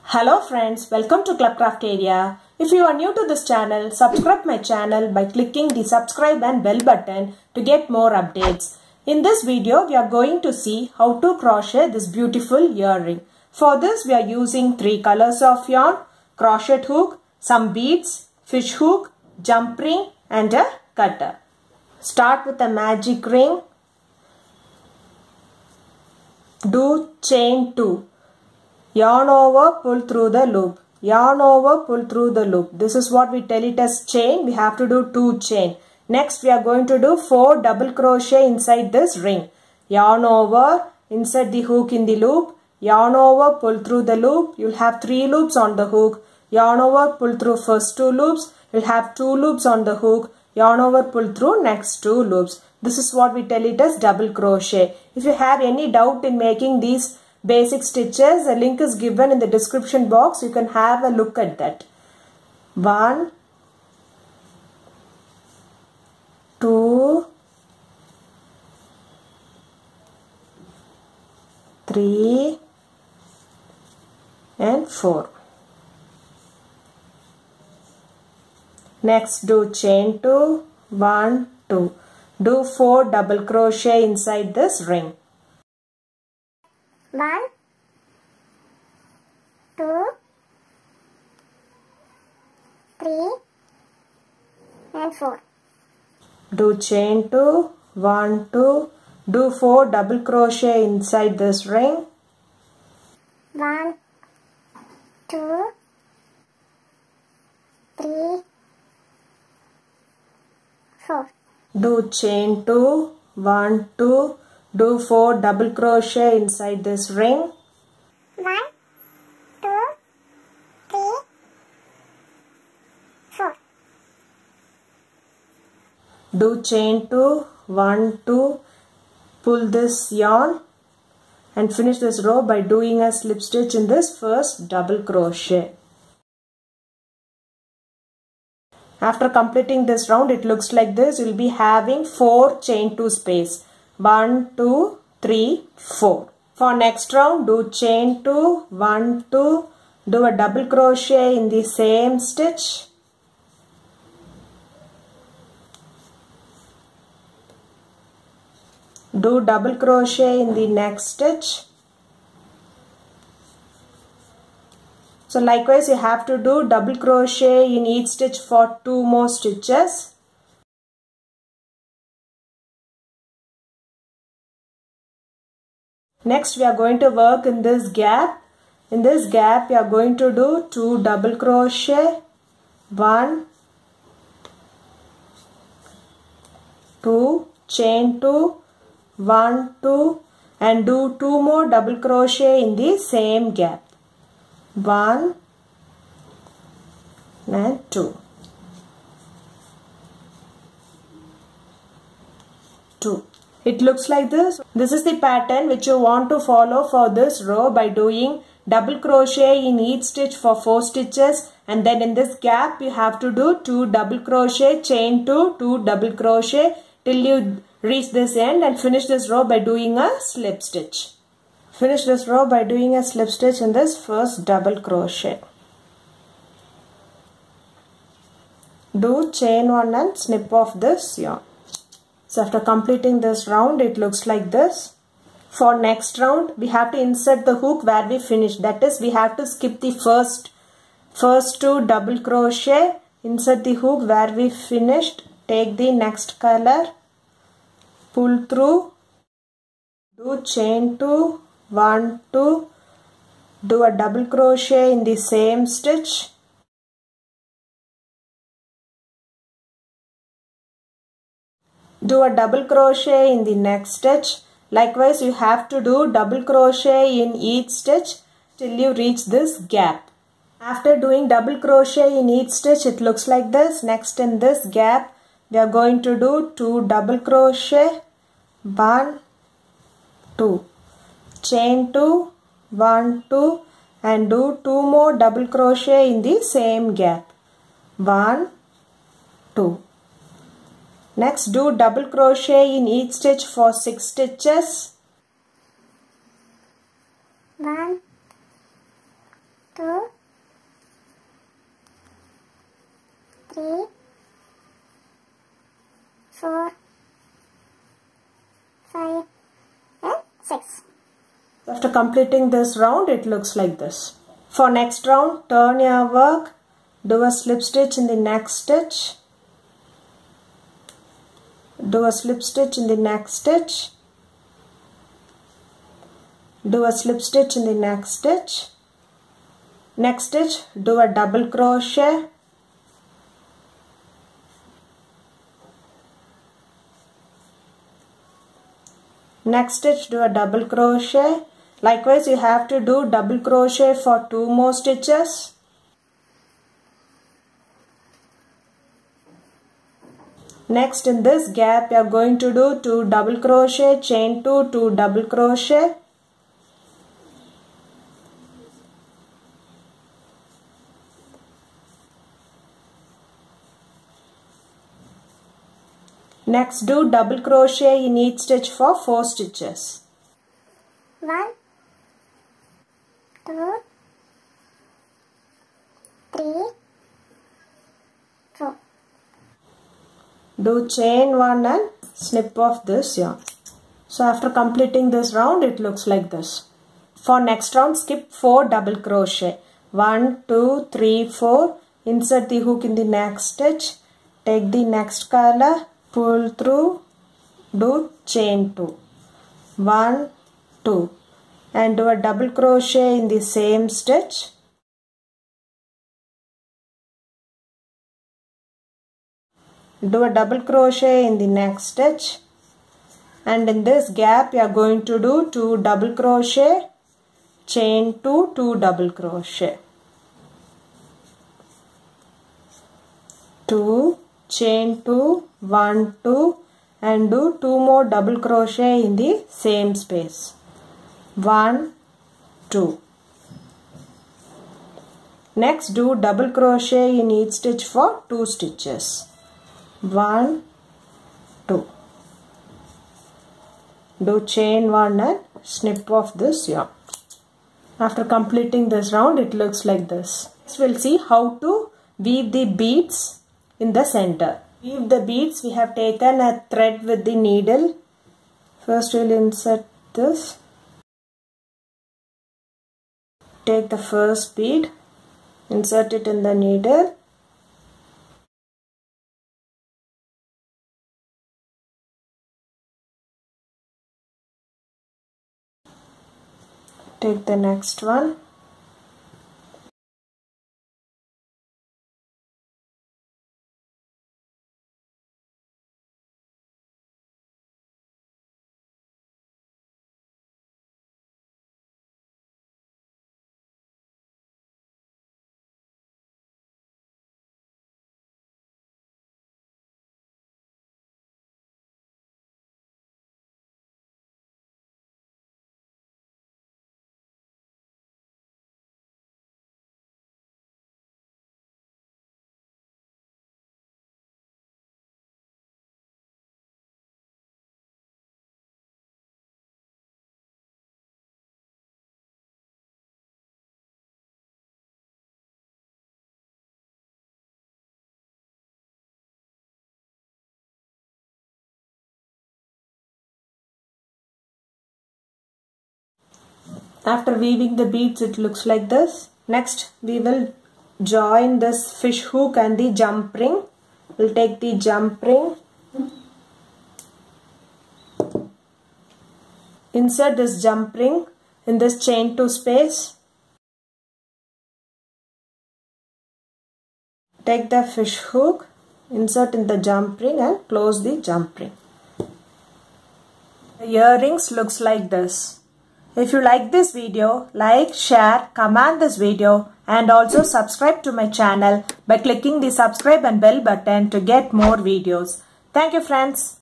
Hello friends, welcome to Clubcraft area. If you are new to this channel, subscribe my channel by clicking the subscribe and bell button to get more updates. In this video, we are going to see how to crochet this beautiful earring. For this, we are using 3 colors of yarn, crochet hook, some beads, fish hook, jump ring and a cutter. Start with a magic ring. Do chain 2. Yarn over, pull through the loop. Yarn over, pull through the loop. This is what we tell it as chain. We have to do 2 chain. Next we are going to do 4 double crochet inside this ring. Yarn over, insert the hook in the loop. Yarn over, pull through the loop. You'll have 3 loops on the hook. Yarn over, pull through first 2 loops. You'll have 2 loops on the hook. Yarn over, pull through next 2 loops. This is what we tell it as double crochet. If you have any doubt in making these basic stitches, a link is given in the description box. You can have a look at that. 1, 2, 3 and 4. Next do chain 2, 1, 2. Do 4 double crochet inside this ring. 1, 2, 3 and 4. Do chain 2, 1, 2. Do 4 double crochet inside this ring. 1, 2, 3, 4. Do chain 2, 1, 2. Do 4 double crochet inside this ring. 1, 2, 3, 4. Do chain 2, 1, 2. Pull this yarn and finish this row by doing a slip stitch in this first double crochet. After completing this round, it looks like this. You will be having 4 chain 2 space. 1, 2, 3, 4. For next round, do chain 2, 1, 2. Do a double crochet in the same stitch. Do double crochet in the next stitch. So likewise, you have to do double crochet in each stitch for 2 more stitches. Next, we are going to work in this gap. In this gap, we are going to do 2 double crochet. 1, 2, chain 2, 1, 2 and do 2 more double crochet in the same gap. 1 and 2. 2. It looks like this. This is the pattern which you want to follow for this row by doing double crochet in each stitch for 4 stitches, and then in this gap you have to do 2 double crochet, chain 2, 2 double crochet till you reach this end and finish this row by doing a slip stitch. Finish this row by doing a slip stitch in this first double crochet. Do chain 1 and snip off this yarn. So after completing this round, it looks like this. For next round, we have to insert the hook where we finished. That is, we have to skip the first 2 double crochet. Insert the hook where we finished. Take the next color. Pull through. Do chain 2, 1, 2. Do a double crochet in the same stitch. Do a double crochet in the next stitch. Likewise, you have to do double crochet in each stitch till you reach this gap. After doing double crochet in each stitch, it looks like this. Next, in this gap, we are going to do 2 double crochet. 1, 2. Chain 2, 1, 2 and do 2 more double crochet in the same gap. 1, 2. Next, do double crochet in each stitch for 6 stitches. 1, 2, 6. After completing this round, it looks like this. For next round, turn your work, do a slip stitch in the next stitch, do a slip stitch in the next stitch, do a slip stitch in the next stitch. Next stitch, do a double crochet, next stitch, do a double crochet. Likewise, you have to do double crochet for 2 more stitches. Next, in this gap, you are going to do 2 double crochet, chain 2, 2 double crochet. Next, do double crochet in each stitch for 4 stitches. 1, 2, 3, 4. Do chain 1 and snip off this yarn. So after completing this round, it looks like this. For next round, skip 4 double crochet. 1, 2, 3, 4. Insert the hook in the next stitch. Take the next color. Pull through, do chain 2, 1, 2, and do a double crochet in the same stitch. Do a double crochet in the next stitch, and in this gap you are going to do 2 double crochet, chain 2, 2 double crochet, 2, chain 2, 1, 2, and do 2 more double crochet in the same space. 1, 2. Next, do double crochet in each stitch for 2 stitches. 1, 2. Do chain 1 and snip off this yarn. After completing this round, it looks like this. Next, we'll see how to weave the beads in the center. Weave the beads. We have taken a thread with the needle. First we'll insert this. Take the first bead, insert it in the needle. Take the next one. After weaving the beads, it looks like this. Next, we will join this fish hook and the jump ring. We'll take the jump ring. Insert this jump ring in this chain 2 space. Take the fish hook, insert in the jump ring and close the jump ring. The earrings looks like this. If you like this video, like, share, comment this video and also subscribe to my channel by clicking the subscribe and bell button to get more videos. Thank you friends.